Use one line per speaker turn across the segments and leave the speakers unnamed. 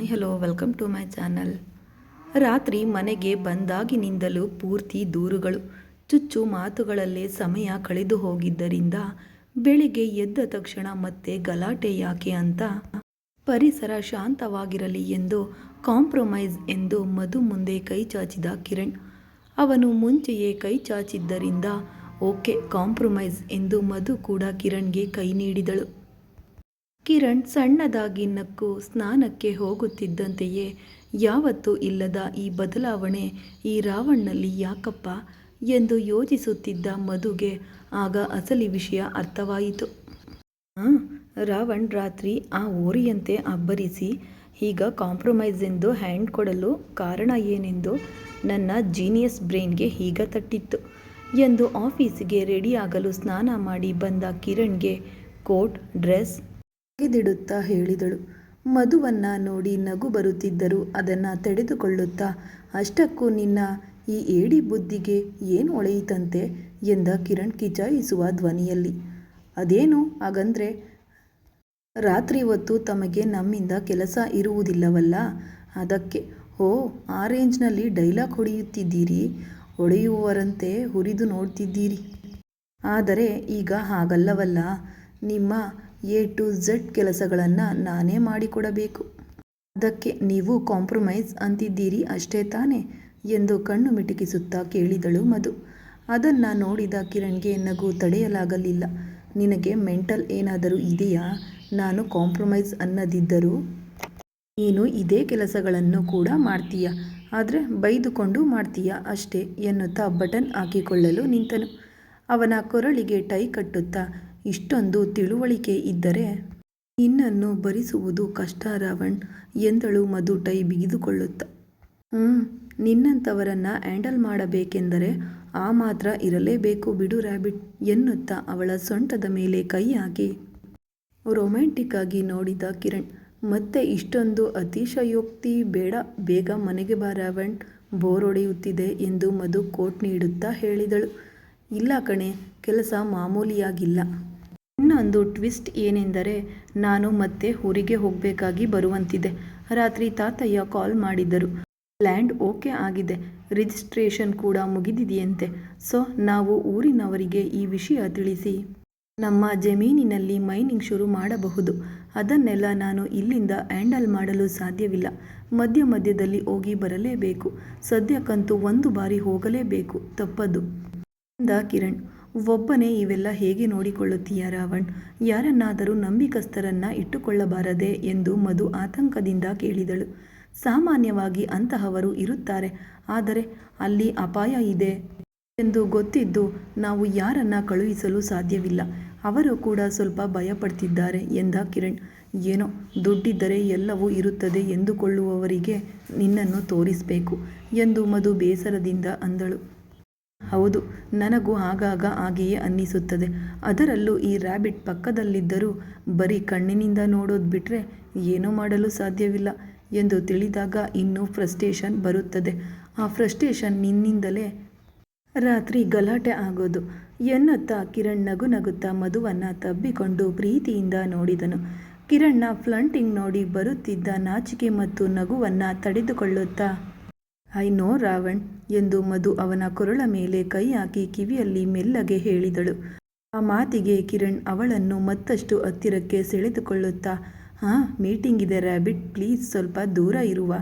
Hello welcome to my channel. ರಾತ್ರಿ ಮನೆಗೆ ಬಂದಾಗಿನಿಂದಲೂ ಪೂರ್ತಿ ದೂರುಗಳು, ಚುಚ್ಚು ಮಾತುಗಳಲ್ಲೇ ಸಮಯ ಕಳೆದು ಹೋಗಿದ್ದರಿಂದ ಬೆಳಿಗ್ಗೆ ಎದ್ದ ತಕ್ಷಣ ಮತ್ತೆ ಗಲಾಟೆ ಯಾಕೆ ಅಂತ ಪರಿಸರ ಶಾಂತವಾಗಿರಲಿ ಎಂದು ಕಾಂಪ್ರಮೈಸ್ ಎಂದು ಮಧು ಮುಂದೆ ಕೈ ಚಾಚಿದ ಕಿರಣ್. ಅವನು ಮುಂಚೆಯೇ ಕೈ ಚಾಚಿದ್ದರಿಂದ ಓಕೆ ಕಾಂಪ್ರಮೈಸ್ ಎಂದು ಮಧು ಕೂಡ ಕಿರಣ್ಗೆ ಕೈ ನೀಡಿದಳು. ಕಿರಣ್ ಸಣ್ಣದಾಗಿ ನಕ್ಕು ಸ್ನಾನಕ್ಕೆ ಹೋಗುತ್ತಿದ್ದಂತೆಯೇ ಯಾವತ್ತೂ ಇಲ್ಲದ ಈ ಬದಲಾವಣೆ ಈ ರಾವಣ್ನಲ್ಲಿ ಯಾಕಪ್ಪ ಎಂದು ಯೋಚಿಸುತ್ತಿದ್ದ ಮಧುಗೆ ಆಗ ಅಸಲಿ ವಿಷಯ ಅರ್ಥವಾಯಿತು. ರಾವಣ್ ರಾತ್ರಿ ಆ ಓರಿಯಂತೆ ಅಬ್ಬರಿಸಿ ಈಗ ಕಾಂಪ್ರಮೈಸ್ ಎಂದು ಹ್ಯಾಂಡ್ ಕೊಡಲು ಕಾರಣ ಏನೆಂದು ನನ್ನ ಜೀನಿಯಸ್ ಬ್ರೈನ್ಗೆ ಈಗ ತಟ್ಟಿತ್ತು ಎಂದು ಆಫೀಸಿಗೆ ರೆಡಿಯಾಗಲು ಸ್ನಾನ ಮಾಡಿ ಬಂದ ಕಿರಣ್ಗೆ ಕೋಟ್ ಡ್ರೆಸ್ ತೆಗೆದಿಡುತ್ತಾ ಹೇಳಿದಳು. ಮಧುವನ್ನ ನೋಡಿ ನಗು ಬರುತ್ತಿದ್ದರೂ ಅದನ್ನು ತಡೆದುಕೊಳ್ಳುತ್ತಾ ಅಷ್ಟಕ್ಕೂ ನಿನ್ನ ಈ ಏಡಿ ಬುದ್ಧಿಗೆ ಏನು ಒಳೆಯಿತಂತೆ ಎಂದ ಕಿರಣ್ ಕಿಚಾಯಿಸುವ ಧ್ವನಿಯಲ್ಲಿ. ಅದೇನು ಹಾಗಂದ್ರೆ ರಾತ್ರಿ ಹೊತ್ತು ತಮಗೆ ನಮ್ಮಿಂದ ಕೆಲಸ ಇರುವುದಿಲ್ಲವಲ್ಲ, ಅದಕ್ಕೆ. ಓ, ಆ ರೇಂಜ್ನಲ್ಲಿ ಡೈಲಾಗ್ ಹೊಡೆಯುತ್ತಿದ್ದೀರಿ, ಹೊಡೆಯುವವರಂತೆ ಹುರಿದು ನೋಡ್ತಿದ್ದೀರಿ. ಆದರೆ ಈಗ ಹಾಗಲ್ಲವಲ್ಲ, ನಿಮ್ಮ A to Z ಕೆಲಸಗಳನ್ನು ನಾನೇ ಮಾಡಿಕೊಡಬೇಕು. ಅದಕ್ಕೆ ನೀವು ಕಾಂಪ್ರಮೈಸ್ ಅಂತಿದ್ದೀರಿ ಅಷ್ಟೇ ತಾನೇ ಎಂದು ಕಣ್ಣು ಮಿಟುಕಿಸುತ್ತಾ ಕೇಳಿದಳು ಮಧು. ಅದನ್ನು ನೋಡಿದ ಕಿರಣ್ಗೆ ನಗು ತಡೆಯಲಾಗಲಿಲ್ಲ. ನಿನಗೆ ಮೆಂಟಲ್ ಏನಾದರೂ ಇದೆಯಾ? ನಾನು ಕಾಂಪ್ರಮೈಸ್ ಅನ್ನದಿದ್ದರೂ ನೀನು ಇದೇ ಕೆಲಸಗಳನ್ನು ಕೂಡ ಮಾಡ್ತೀಯ, ಆದರೆ ಬೈದುಕೊಂಡು ಮಾಡ್ತೀಯ ಅಷ್ಟೇ ಎನ್ನುತ್ತಾ ಬಟನ್ ಹಾಕಿಕೊಳ್ಳಲು ನಿಂತನು. ಅವನ ಕೊರಳಿಗೆ ಟೈ ಕಟ್ಟುತ್ತಾ ಇಷ್ಟೊಂದು ತಿಳುವಳಿಕೆ ಇದ್ದರೆ ನಿನ್ನನ್ನು ಭರಿಸುವುದು ಕಷ್ಟ ರಾವಣ್ ಎಂದಳು ಮಧು ಟೈ ಬಿಗಿದುಕೊಳ್ಳುತ್ತಾ. ನಿನ್ನಂಥವರನ್ನು ಹ್ಯಾಂಡಲ್ ಮಾಡಬೇಕೆಂದರೆ ಆ ಮಾತ್ರ ಇರಲೇಬೇಕು ಬಿಡು ರ್ಯಾಬಿಟ್ ಎನ್ನುತ್ತಾ ಅವಳ ಸೊಂಟದ ಮೇಲೆ ಕೈ ಹಾಕಿ ರೊಮ್ಯಾಂಟಿಕ್ ಆಗಿ ನೋಡಿದ ಕಿರಣ್. ಮತ್ತೆ ಇಷ್ಟೊಂದು ಅತಿಶಯೋಕ್ತಿ ಬೇಡ, ಬೇಗ ಮನೆಗೆ ಬಾ ರಾವಣ್, ಬೋರ್ ಹೊಡೆಯುತ್ತಿದೆ ಎಂದು ಮಧು ಕೋಟ್ ನೀಡುತ್ತಾ ಹೇಳಿದಳು. ಇಲ್ಲ ಕಣೆ, ಕೆಲಸ ಮಾಮೂಲಿಯಾಗಿಲ್ಲ. ಇನ್ನೊಂದು ಟ್ವಿಸ್ಟ್ ಏನೆಂದರೆ ನಾನು ಮತ್ತೆ ಊರಿಗೆ ಹೋಗಬೇಕಾಗಿ ಬರುವಂತಿದೆ. ರಾತ್ರಿ ತಾತಯ್ಯ ಕಾಲ್ ಮಾಡಿದ್ದರು. ಲ್ಯಾಂಡ್ ಓಕೆ ಆಗಿದೆ, ರಿಜಿಸ್ಟ್ರೇಷನ್ ಕೂಡ ಮುಗಿದಿದೆಯಂತೆ. ಸೊ ನಾವು ಊರಿನವರಿಗೆ ಈ ವಿಷಯ ತಿಳಿಸಿ ನಮ್ಮ ಜಮೀನಿನಲ್ಲಿ ಮೈನಿಂಗ್ ಶುರು ಮಾಡಬಹುದು. ಅದನ್ನೆಲ್ಲ ನಾನು ಇಲ್ಲಿಂದ ಹ್ಯಾಂಡಲ್ ಮಾಡಲು ಸಾಧ್ಯವಿಲ್ಲ. ಮಧ್ಯ ಮಧ್ಯದಲ್ಲಿ ಹೋಗಿ ಬರಲೇಬೇಕು. ಸದ್ಯಕ್ಕಂತೂ ಒಂದು ಬಾರಿ ಹೋಗಲೇಬೇಕು, ತಪ್ಪದು ಎಂದ ಕಿರಣ್. ಒಬ್ಬನೇ ಇವೆಲ್ಲ ಹೇಗೆ ನೋಡಿಕೊಳ್ಳುತ್ತೀಯ ರಾವಣ್? ಯಾರನ್ನಾದರೂ ನಂಬಿಕಸ್ಥರನ್ನ ಇಟ್ಟುಕೊಳ್ಳಬಾರದೆ ಎಂದು ಮಧು ಆತಂಕದಿಂದ ಕೇಳಿದಳು. ಸಾಮಾನ್ಯವಾಗಿ ಅಂತಹವರು ಇರುತ್ತಾರೆ, ಆದರೆ ಅಲ್ಲಿ ಅಪಾಯ ಇದೆ ಎಂದು ಗೊತ್ತಿದ್ದು ನಾವು ಯಾರನ್ನ ಕಳುಹಿಸಲು ಸಾಧ್ಯವಿಲ್ಲ. ಅವರು ಕೂಡ ಸ್ವಲ್ಪ ಭಯಪಡ್ತಿದ್ದಾರೆ ಎಂದ ಕಿರಣ್. ಏನೋ ದುಡ್ಡಿದ್ದರೆ ಎಲ್ಲವೂ ಇರುತ್ತದೆ ಎಂದುಕೊಳ್ಳುವವರಿಗೆ ನಿನ್ನನ್ನು ತೋರಿಸಬೇಕು ಎಂದು ಮಧು ಬೇಸರದಿಂದ ಅಂದಳು. ಹೌದು, ನನಗೂ ಆಗಾಗ ಹಾಗೆಯೇ ಅನ್ನಿಸುತ್ತದೆ. ಅದರಲ್ಲೂ ಈ ರ್ಯಾಬಿಟ್ ಪಕ್ಕದಲ್ಲಿದ್ದರೂ ಬರೀ ಕಣ್ಣಿನಿಂದ ನೋಡೋದು ಬಿಟ್ಟರೆ ಏನೂ ಮಾಡಲು ಸಾಧ್ಯವಿಲ್ಲ ಎಂದು ತಿಳಿದಾಗ ಇನ್ನೂ ಫ್ರಸ್ಟ್ರೇಷನ್ ಬರುತ್ತದೆ. ಆ ಫ್ರಸ್ಟ್ರೇಷನ್ ನಿನ್ನಿಂದಲೇ ರಾತ್ರಿ ಗಲಾಟೆ ಆಗೋದು ಎನ್ನುತ್ತಾ ಕಿರಣ್ ನಗು ನಗುತ್ತಾ ಮಧುವನ್ನು ತಬ್ಬಿಕೊಂಡು ಪ್ರೀತಿಯಿಂದ ನೋಡಿದನು. ಕಿರಣ್ನ ಫ್ಲಂಟಿಂಗ್ ನೋಡಿ ಬರುತ್ತಿದ್ದ ನಾಚಿಕೆ ಮತ್ತು ನಗುವನ್ನು ತಡೆದುಕೊಳ್ಳುತ್ತಾ ಐ ನೋ ರಾವಣ್ ಎಂದು ಮಧು ಅವನ ಕೊರಳ ಮೇಲೆ ಕೈ ಹಾಕಿ ಕಿವಿಯಲ್ಲಿ ಮೆಲ್ಲಗೆ ಹೇಳಿದಳು. ಆ ಮಾತಿಗೆ ಕಿರಣ್ ಅವಳನ್ನು ಮತ್ತಷ್ಟು ಹತ್ತಿರಕ್ಕೆ ಸೆಳೆದುಕೊಳ್ಳುತ್ತಾ ಮೀಟಿಂಗ್ ಇದೆ ರ್ಯಾಬಿಟ್, ಪ್ಲೀಸ್ ಸ್ವಲ್ಪ ದೂರ ಇರುವ.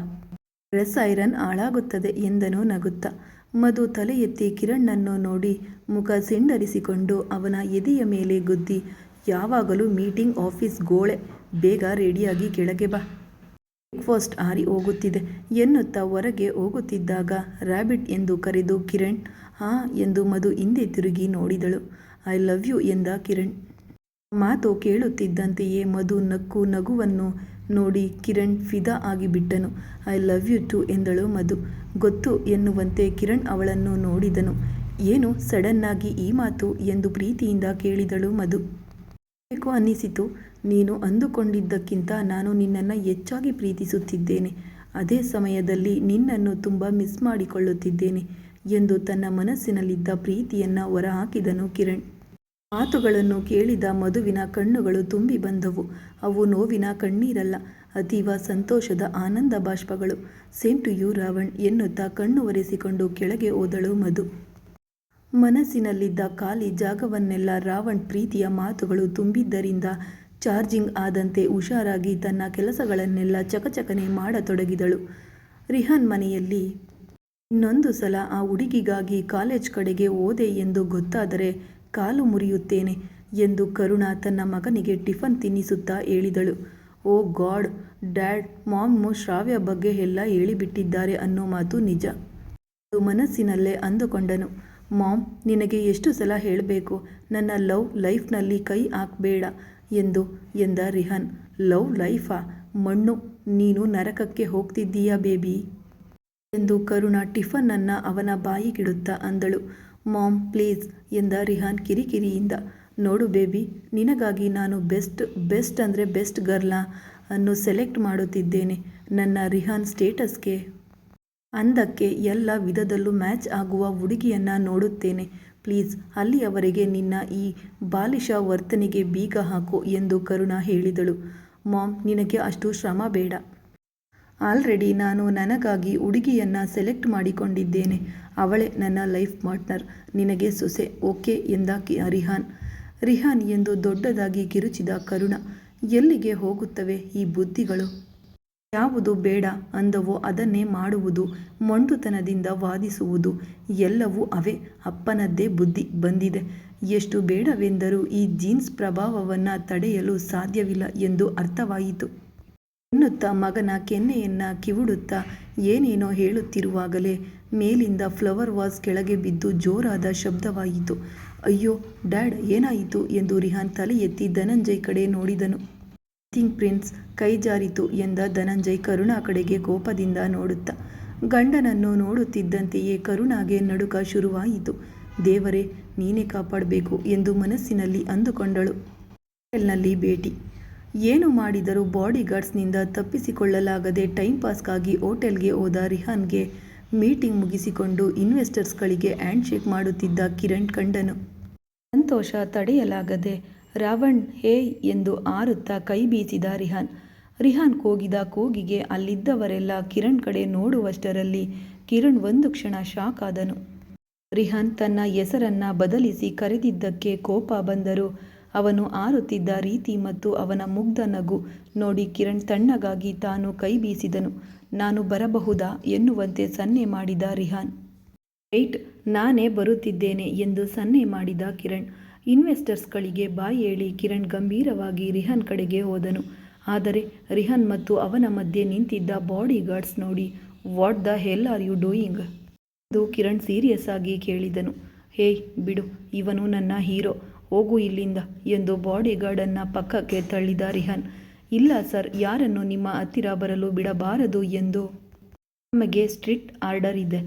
ಡ್ರೆಸ್ ಐರನ್ ಹಾಳಾಗುತ್ತದೆ ಎಂದನು ನಗುತ್ತಾ. ಮಧು ತಲೆ ಎತ್ತಿ ಕಿರಣ್ಣನ್ನು ನೋಡಿ ಮುಖ ಸಿಂಡರಿಸಿಕೊಂಡು ಅವನ ಎದೆಯ ಮೇಲೆ ಗುದ್ದಿ ಯಾವಾಗಲೂ ಮೀಟಿಂಗ್ ಆಫೀಸ್ ಗೋಳೆ, ಬೇಗ ರೆಡಿಯಾಗಿ ಕೆಳಗೆ ಬಾ, ಬ್ರೇಕ್ಫಾಸ್ಟ್ ಆರಿ ಹೋಗುತ್ತಿದೆ ಎನ್ನುತ್ತಾ ಹೊರಗೆ ಹೋಗುತ್ತಿದ್ದಾಗ ರ್ಯಾಬಿಟ್ ಎಂದು ಕರೆದು ಕಿರಣ್ ಎಂದು ಮಧು ಹಿಂದೆ ತಿರುಗಿ ನೋಡಿದಳು. ಐ ಲವ್ ಯು ಎಂದ ಕಿರಣ್. ಮಾತು ಕೇಳುತ್ತಿದ್ದಂತೆಯೇ ಮಧು ನಕ್ಕು ನಗುವನ್ನು ನೋಡಿ ಕಿರಣ್ ಫಿದಾ ಆಗಿಬಿಟ್ಟನು. ಐ ಲವ್ ಯು ಟು ಎಂದಳು ಮಧು. ಗೊತ್ತು ಎನ್ನುವಂತೆ ಕಿರಣ್ ಅವಳನ್ನು ನೋಡಿದನು. ಏನು ಸಡನ್ನಾಗಿ ಈ ಮಾತು ಎಂದು ಪ್ರೀತಿಯಿಂದ ಕೇಳಿದಳು ಮಧು. ಬೇಕು ಅನ್ನಿಸಿತು. ನೀನು ಅಂದುಕೊಂಡಿದ್ದಕ್ಕಿಂತ ನಾನು ನಿನ್ನನ್ನು ಹೆಚ್ಚಾಗಿ ಪ್ರೀತಿಸುತ್ತಿದ್ದೇನೆ. ಅದೇ ಸಮಯದಲ್ಲಿ ನಿನ್ನನ್ನು ತುಂಬ ಮಿಸ್ ಮಾಡಿಕೊಳ್ಳುತ್ತಿದ್ದೇನೆ ಎಂದು ತನ್ನ ಮನಸ್ಸಿನಲ್ಲಿದ್ದ ಪ್ರೀತಿಯನ್ನು ಹೊರಹಾಕಿದನು ಕಿರಣ್. ಮಾತುಗಳನ್ನು ಕೇಳಿದ ಮಧುವಿನ ಕಣ್ಣುಗಳು ತುಂಬಿ ಬಂದವು. ಅವು ನೋವಿನ ಕಣ್ಣೀರಲ್ಲ, ಅತೀವ ಸಂತೋಷದ ಆನಂದ ಬಾಷ್ಪಗಳು. ಸೇಮ್ ಟು ಯು ರಾವಣ್ ಎನ್ನುತ್ತಾ ಕಣ್ಣು ಒರೆಸಿಕೊಂಡು ಕೆಳಗೆ ಹೋದಳು ಮಧು. ಮನಸ್ಸಿನಲ್ಲಿದ್ದ ಖಾಲಿ ಜಾಗವನ್ನೆಲ್ಲ ರಾವಣ್ ಪ್ರೀತಿಯ ಮಾತುಗಳು ತುಂಬಿದ್ದರಿಂದ ಚಾರ್ಜಿಂಗ್ ಆದಂತೆ ಹುಷಾರಾಗಿ ತನ್ನ ಕೆಲಸಗಳನ್ನೆಲ್ಲ ಚಕಚಕನೆ ಮಾಡತೊಡಗಿದಳು. ರಿಹಾನ್ ಮನೆಯಲ್ಲಿ ಇನ್ನೊಂದು ಸಲ ಆ ಹುಡುಗಿಗಾಗಿ ಕಾಲೇಜ್ ಕಡೆಗೆ ಹೋದೆ ಎಂದು ಗೊತ್ತಾದರೆ ಕಾಲು ಮುರಿಯುತ್ತೇನೆ ಎಂದು ಕರುಣಾ ತನ್ನ ಮಗನಿಗೆ ಟಿಫನ್ ತಿನ್ನಿಸುತ್ತಾ ಹೇಳಿದಳು. ಓ ಗಾಡ್ ಡ್ಯಾಡ್, ಮಾಮ್ ಶ್ರಾವ್ಯ ಬಗ್ಗೆ ಎಲ್ಲ ಹೇಳಿಬಿಟ್ಟಿದ್ದಾರೆ ಅನ್ನೋ ಮಾತು ನಿಜ ಎಂದು ಮನಸ್ಸಿನಲ್ಲೇ ಅಂದುಕೊಂಡನು. ಮಾಮ್, ನಿನಗೆ ಎಷ್ಟು ಸಲ ಹೇಳಬೇಕು ನನ್ನ ಲವ್ ಲೈಫ್ನಲ್ಲಿ ಕೈ ಹಾಕಬೇಡ ಎಂದು ಎಂದ ರಿಹಾನ್. ಲವ್ ಲೈಫಾ? ಮಣ್ಣು, ನೀನು ನರಕಕ್ಕೆ ಹೋಗ್ತಿದ್ದೀಯಾ ಬೇಬಿ ಎಂದು ಕರುಣಾ ಟಿಫನ್ನನ್ನು ಅವನ ಬಾಯಿಗಿಡುತ್ತಾ ಅಂದಳು. ಮಾಮ್ ಪ್ಲೀಸ್ ಎಂದ ರಿಹಾನ್ ಕಿರಿಕಿರಿಯಿಂದ. ನೋಡು ಬೇಬಿ, ನಿನಗಾಗಿ ನಾನು ಬೆಸ್ಟ್ ಅಂದರೆ ಬೆಸ್ಟ್ ಗರ್ಲ ಅನ್ನು ಸೆಲೆಕ್ಟ್ ಮಾಡುತ್ತಿದ್ದೇನೆ. ನನ್ನ ರಿಹಾನ್ ಸ್ಟೇಟಸ್ಗೆ, ಅಂದಕ್ಕೆ ಎಲ್ಲ ವಿಧದಲ್ಲೂ ಮ್ಯಾಚ್ ಆಗುವ ಹುಡುಗಿಯನ್ನು ನೋಡುತ್ತೇನೆ. ಪ್ಲೀಸ್ ಅಲ್ಲಿಯವರೆಗೆ ನಿನ್ನ ಈ ಬಾಲಿಶ ವರ್ತನೆಗೆ ಬೀಗ ಹಾಕು ಎಂದು ಕರುಣಾ ಹೇಳಿದಳು. ಮಾಮ್, ನಿನಗೆ ಅಷ್ಟು ಶ್ರಮ ಬೇಡ. ಆಲ್ರೆಡಿ ನಾನು ನನಗಾಗಿ ಹುಡುಗಿಯನ್ನು ಸೆಲೆಕ್ಟ್ ಮಾಡಿಕೊಂಡಿದ್ದೇನೆ. ಅವಳೇ ನನ್ನ ಲೈಫ್ ಪಾರ್ಟ್ನರ್, ನಿನಗೆ ಸೊಸೆ, ಓಕೆ ಎಂದ ರಿಹಾನ್ ಎಂದು ದೊಡ್ಡದಾಗಿ ಕಿರುಚಿದ ಕರುಣಾ. ಎಲ್ಲಿಗೆ ಹೋಗುತ್ತವೆ ಈ ಬುದ್ಧಿಗಳು? ಯಾವುದು ಬೇಡ ಅಂದವೋ ಅದನ್ನೇ ಮಾಡುವುದು, ಮೊಂಡುತನದಿಂದ ವಾದಿಸುವುದು, ಎಲ್ಲವೂ ಅವೇ. ಅಪ್ಪನದ್ದೇ ಬುದ್ಧಿ ಬಂದಿದೆ. ಎಷ್ಟು ಬೇಡವೆಂದರೂ ಈ ಜೀನ್ಸ್ ಪ್ರಭಾವವನ್ನು ತಡೆಯಲು ಸಾಧ್ಯವಿಲ್ಲ ಎಂದು ಅರ್ಥವಾಯಿತು ಎನ್ನುತ್ತಾ ಮಗನ ಕೆನ್ನೆಯನ್ನು ಕಿವುಡುತ್ತಾ ಏನೇನೋ ಹೇಳುತ್ತಿರುವಾಗಲೇ ಮೇಲಿಂದ ಫ್ಲವರ್ ವಾಸ್ ಕೆಳಗೆ ಬಿದ್ದು ಜೋರಾದ ಶಬ್ದವಾಯಿತು. ಅಯ್ಯೋ ಡ್ಯಾಡ್, ಏನಾಯಿತು ಎಂದು ರಿಹಾನ್ ತಲೆ ಎತ್ತಿ ಧನಂಜಯ್ ಕಡೆ ನೋಡಿದನು. ನಥಿಂಗ್ ಪ್ರಿನ್ಸ್, ಕೈ ಜಾರಿತು ಎಂದ ಧನಂಜಯ್ ಕರುಣಾ ಕಡೆಗೆ ಕೋಪದಿಂದ ನೋಡುತ್ತಾ. ಗಂಡನನ್ನು ನೋಡುತ್ತಿದ್ದಂತೆಯೇ ಕರುಣಾಗೆ ನಡುಕ ಶುರುವಾಯಿತು. ದೇವರೇ, ನೀನೇ ಕಾಪಾಡಬೇಕು ಎಂದು ಮನಸ್ಸಿನಲ್ಲಿ ಅಂದುಕೊಂಡಳು. ಹೋಟೆಲ್ನಲ್ಲಿ ಭೇಟಿ. ಏನು ಮಾಡಿದರೂ ಬಾಡಿಗಾರ್ಡ್ಸ್ನಿಂದ ತಪ್ಪಿಸಿಕೊಳ್ಳಲಾಗದೆ ಟೈಮ್ ಪಾಸ್ಗಾಗಿ ಹೋಟೆಲ್ಗೆ ಹೋದ ರಿಹಾನ್ಗೆ ಮೀಟಿಂಗ್ ಮುಗಿಸಿಕೊಂಡು ಇನ್ವೆಸ್ಟರ್ಸ್ಗಳಿಗೆ ಹ್ಯಾಂಡ್ ಶೇಕ್ ಮಾಡುತ್ತಿದ್ದ ಕಿರಣ್ ಕಂಡನು. ಸಂತೋಷ ತಡೆಯಲಾಗದೆ ರಾವಣ್ ಹೇ ಎಂದು ಆರುತ್ತಾ ಕೈ ಬೀಸಿದ ರಿಹಾನ್ ಕೂಗಿದ ಕೂಗಿಗೆ ಅಲ್ಲಿದ್ದವರೆಲ್ಲ ಕಿರಣ್ ಕಡೆ ನೋಡುವಷ್ಟರಲ್ಲಿ ಕಿರಣ್ ಒಂದು ಕ್ಷಣ ಶಾಕ್ ಆದನು. ರಿಹಾನ್ ತನ್ನ ಹೆಸರನ್ನ ಬದಲಿಸಿ ಕರೆದಿದ್ದಕ್ಕೆ ಕೋಪ ಬಂದರೂ ಅವನು ಆರುತ್ತಿದ್ದ ರೀತಿ ಮತ್ತು ಅವನ ಮುಗ್ಧ ನಗು ನೋಡಿ ಕಿರಣ್ ತಣ್ಣಗಾಗಿ ತಾನು ಕೈ ಬೀಸಿದನು. ನಾನು ಬರಬಹುದಾ ಎನ್ನುವಂತೆ ಸನ್ನೆ ಮಾಡಿದ ರಿಹಾನ್. ರೈಟ್, ನಾನೇ ಬರುತ್ತಿದ್ದೇನೆ ಎಂದು ಸನ್ನೆ ಮಾಡಿದ ಕಿರಣ್. ಇನ್ವೆಸ್ಟರ್ಸ್ಗಳಿಗೆ ಬಾಯ್ ಹೇಳಿ ಕಿರಣ್ ಗಂಭೀರವಾಗಿ ರಿಹಾನ್ ಕಡೆಗೆ ಹೋದನು. ಆದರೆ ರಿಹಾನ್ ಮತ್ತು ಅವನ ಮಧ್ಯೆ ನಿಂತಿದ್ದ ಬಾಡಿಗಾರ್ಡ್ಸ್ ನೋಡಿ what the hell are you doing ಎಂದು ಕಿರಣ್ ಸೀರಿಯಸ್ ಆಗಿ ಕೇಳಿದನು. ಹೇಯ್ ಬಿಡು, ಇವನು ನನ್ನ ಹೀರೋ, ಹೋಗು ಇಲ್ಲಿಂದ ಎಂದು ಬಾಡಿಗಾರ್ಡನ್ನು ಪಕ್ಕಕ್ಕೆ ತಳ್ಳಿದ ರಿಹಾನ್. ಇಲ್ಲ ಸರ್, ಯಾರನ್ನು ನಿಮ್ಮ ಹತ್ತಿರ ಬರಲು ಬಿಡಬಾರದು ಎಂದು ನಮಗೆ ಸ್ಟ್ರಿಕ್ಟ್ ಆರ್ಡರ್ ಇದೆ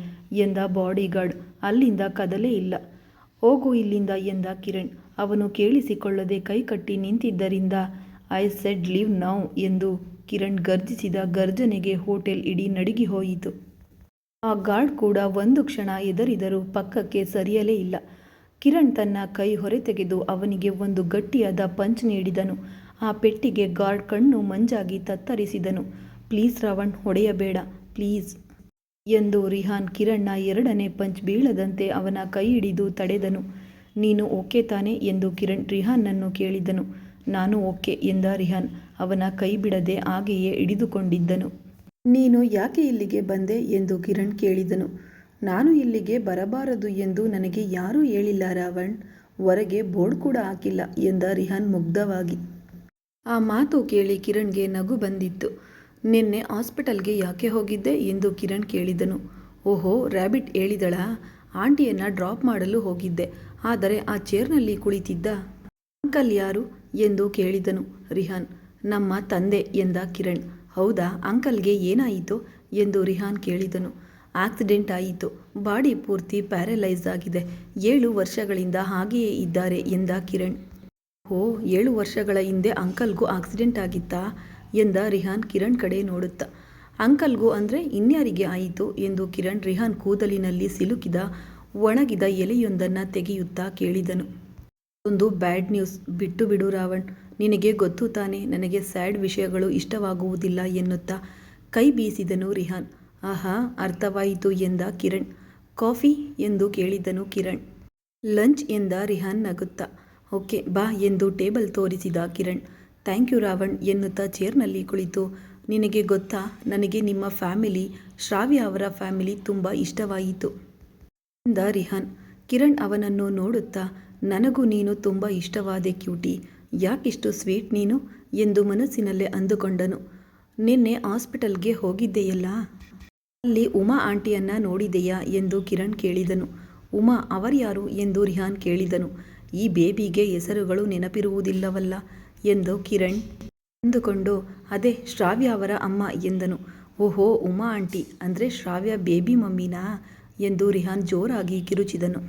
ಎಂದ ಬಾಡಿಗಾರ್ಡ್. ಅಲ್ಲಿಂದ ಕದಲೇ ಇಲ್ಲ. ಹೋಗು ಇಲ್ಲಿಂದ ಎಂದ ಕಿರಣ್. ಅವನು ಕೇಳಿಸಿಕೊಳ್ಳದೆ ಕೈಕಟ್ಟಿ ನಿಂತಿದ್ದರಿಂದ ಐ ಸೆಡ್ ಲೀವ್ ನೌ ಎಂದು ಕಿರಣ್ ಗರ್ಜಿಸಿದ ಗರ್ಜನೆಗೆ ಹೋಟೆಲ್ ಇಡೀ ನಡುಗಿ ಹೋಯಿತು. ಆ ಗಾರ್ಡ್ ಕೂಡ ಒಂದು ಕ್ಷಣ ಹೆದರಿದರೂ ಪಕ್ಕಕ್ಕೆ ಸರಿಯಲೇ ಇಲ್ಲ. ಕಿರಣ್ ತನ್ನ ಕೈ ಹೊರತೆಗೆದು ಅವನಿಗೆ ಒಂದು ಗಟ್ಟಿಯಾದ ಪಂಚ್ ನೀಡಿದನು. ಆ ಪೆಟ್ಟಿಗೆ ಗಾರ್ಡ್ ಕಣ್ಣು ಮಂಜಾಗಿ ತತ್ತರಿಸಿದನು. ಪ್ಲೀಸ್ ರಾವಣ್, ಹೊಡೆಯಬೇಡ ಪ್ಲೀಸ್ ಎಂದು ರಿಹಾನ್ ಕಿರಣ್ನ ಎರಡನೇ ಪಂಚ್ ಬೀಳದಂತೆ ಅವನ ಕೈ ಹಿಡಿದು ತಡೆದನು. ನೀನು ಓಕೆ ತಾನೆ ಎಂದು ಕಿರಣ್ ರಿಹಾನ್ನನ್ನು ಕೇಳಿದನು. ನಾನು ಓಕೆ ಎಂದ ರಿಹಾನ್ ಅವನ ಕೈ ಬಿಡದೆ ಹಾಗೆಯೇ ಹಿಡಿದುಕೊಂಡಿದ್ದನು. ನೀನು ಯಾಕೆ ಇಲ್ಲಿಗೆ ಬಂದೆ ಎಂದು ಕಿರಣ್ ಕೇಳಿದನು. ನಾನು ಇಲ್ಲಿಗೆ ಬರಬಾರದು ಎಂದು ನನಗೆ ಯಾರೂ ಹೇಳಿಲ್ಲ ರಾವಣ್, ಹೊರಗೆ ಬೋರ್ಡ್ ಕೂಡ ಹಾಕಿಲ್ಲ ಎಂದ ರಿಹಾನ್ ಮುಗ್ಧವಾಗಿ. ಆ ಮಾತು ಕೇಳಿ ಕಿರಣ್ಗೆ ನಗು ಬಂದಿತ್ತು. ನಿನ್ನೆ ಹಾಸ್ಪಿಟಲ್ಗೆ ಯಾಕೆ ಹೋಗಿದ್ದೆ ಎಂದು ಕಿರಣ್ ಕೇಳಿದನು. ಓಹೋ, ರ್ಯಾಬಿಟ್ ಹೇಳಿದಳಾ? ಆಂಟಿಯನ್ನು ಡ್ರಾಪ್ ಮಾಡಲು ಹೋಗಿದ್ದೆ. ಆದರೆ ಆ ಚೇರ್ನಲ್ಲಿ ಕುಳಿತಿದ್ದ ಅಂಕಲ್ ಯಾರು ಎಂದು ಕೇಳಿದನು ರಿಹಾನ್. ನಮ್ಮ ತಂದೆ ಎಂದ ಕಿರಣ್. ಹೌದಾ, ಅಂಕಲ್ಗೆ ಏನಾಯಿತು ಎಂದು ರಿಹಾನ್ ಕೇಳಿದನು. ಆಕ್ಸಿಡೆಂಟ್ ಆಯಿತು, ಬಾಡಿ ಪೂರ್ತಿ ಪ್ಯಾರಲೈಸ್ ಆಗಿದೆ, 7 ವರ್ಷಗಳಿಂದ ಹಾಗೆಯೇ ಇದ್ದಾರೆ ಎಂದ ಕಿರಣ್. ಓ, 7 ವರ್ಷಗಳ ಹಿಂದೆ ಅಂಕಲ್ಗೂ ಆಕ್ಸಿಡೆಂಟ್ ಆಗಿತ್ತಾ ಎಂದ ರಿಹಾನ್ ಕಿರಣ್ ಕಡೆ ನೋಡುತ್ತಾ. ಅಂಕಲ್ಗೂ ಅಂದರೆ ಇನ್ಯಾರಿಗೆ ಆಯಿತು ಎಂದು ಕಿರಣ್ ರಿಹಾನ್ ಕೂದಲಿನಲ್ಲಿ ಸಿಲುಕಿದ ಒಣಗಿದ ಎಲೆಯೊಂದನ್ನು ತೆಗೆಯುತ್ತಾ ಕೇಳಿದನು. ಒಂದು ಬ್ಯಾಡ್ ನ್ಯೂಸ್. ಬಿಟ್ಟು ಬಿಡು ರಾವಣ್, ನಿನಗೆ ಗೊತ್ತು ತಾನೆ ನನಗೆ ಸ್ಯಾಡ್ ವಿಷಯಗಳು ಇಷ್ಟವಾಗುವುದಿಲ್ಲ ಎನ್ನುತ್ತಾ ಕೈ ಬೀಸಿದನು ರಿಹಾನ್. ಆಹಾ, ಅರ್ಥವಾಯಿತು ಎಂದ ಕಿರಣ್. ಕಾಫಿ ಎಂದು ಕೇಳಿದನು ಕಿರಣ್. ಲಂಚ್ ಎಂದ ರಿಹಾನ್ ನಗುತ್ತಾ. ಓಕೆ ಬಾ ಎಂದು ಟೇಬಲ್ ತೋರಿಸಿದ ಕಿರಣ್. ಥ್ಯಾಂಕ್ ಯು ರಾವಣ್ ಎನ್ನುತ್ತಾ ಚೇರ್ನಲ್ಲಿ ಕುಳಿತು, ನಿನಗೆ ಗೊತ್ತಾ, ನನಗೆ ನಿಮ್ಮ ಫ್ಯಾಮಿಲಿ, ಶ್ರಾವ್ಯ ಅವರ ಫ್ಯಾಮಿಲಿ ತುಂಬ ಇಷ್ಟವಾಯಿತು ಎಂದ ರಿಹಾನ್. ಕಿರಣ್ ಅವನನ್ನು ನೋಡುತ್ತಾ, ನನಗೂ ನೀನು ತುಂಬ ಇಷ್ಟವಾದೆ ಕ್ಯೂಟಿ, ಯಾಕಿಷ್ಟು ಸ್ವೀಟ್ ನೀನು ಎಂದು ಮನಸ್ಸಿನಲ್ಲೇ ಅಂದುಕೊಂಡನು. ನಿನ್ನೆ ಹಾಸ್ಪಿಟಲ್ಗೆ ಹೋಗಿದ್ದೆಯಲ್ಲ, ಅಲ್ಲಿ ಉಮಾ ಆಂಟಿಯನ್ನು ನೋಡಿದೆಯಾ ಎಂದು ಕಿರಣ್ ಕೇಳಿದನು. ಉಮಾ ಅವರ್ಯಾರು ಎಂದು ರಿಹಾನ್ ಕೇಳಿದನು. ಈ ಬೇಬಿಗೆ ಹೆಸರುಗಳು ನೆನಪಿರುವುದಿಲ್ಲವಲ್ಲ ಎಂದು ಕಿರಣ್ ಅಂದುಕೊಂಡು, ಅದೇ ಶ್ರಾವ್ಯ ಅವರ ಅಮ್ಮ ಎಂದನು. ಓಹೋ, ಉಮಾ ಆಂಟಿ ಅಂದರೆ ಶ್ರಾವ್ಯ ಬೇಬಿ ಮಮ್ಮಿನಾ ಎಂದು ರಿಹಾನ್ ಜೋರಾಗಿ ಕಿರುಚಿದನು.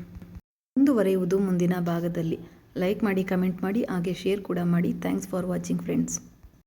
ಮುಂದುವರೆಯುವುದು ಮುಂದಿನ ಭಾಗದಲ್ಲಿ. ಲೈಕ್ ಮಾಡಿ, ಕಮೆಂಟ್ ಮಾಡಿ, ಹಾಗೆ ಶೇರ್ ಕೂಡ ಮಾಡಿ. Thanks for watching friends.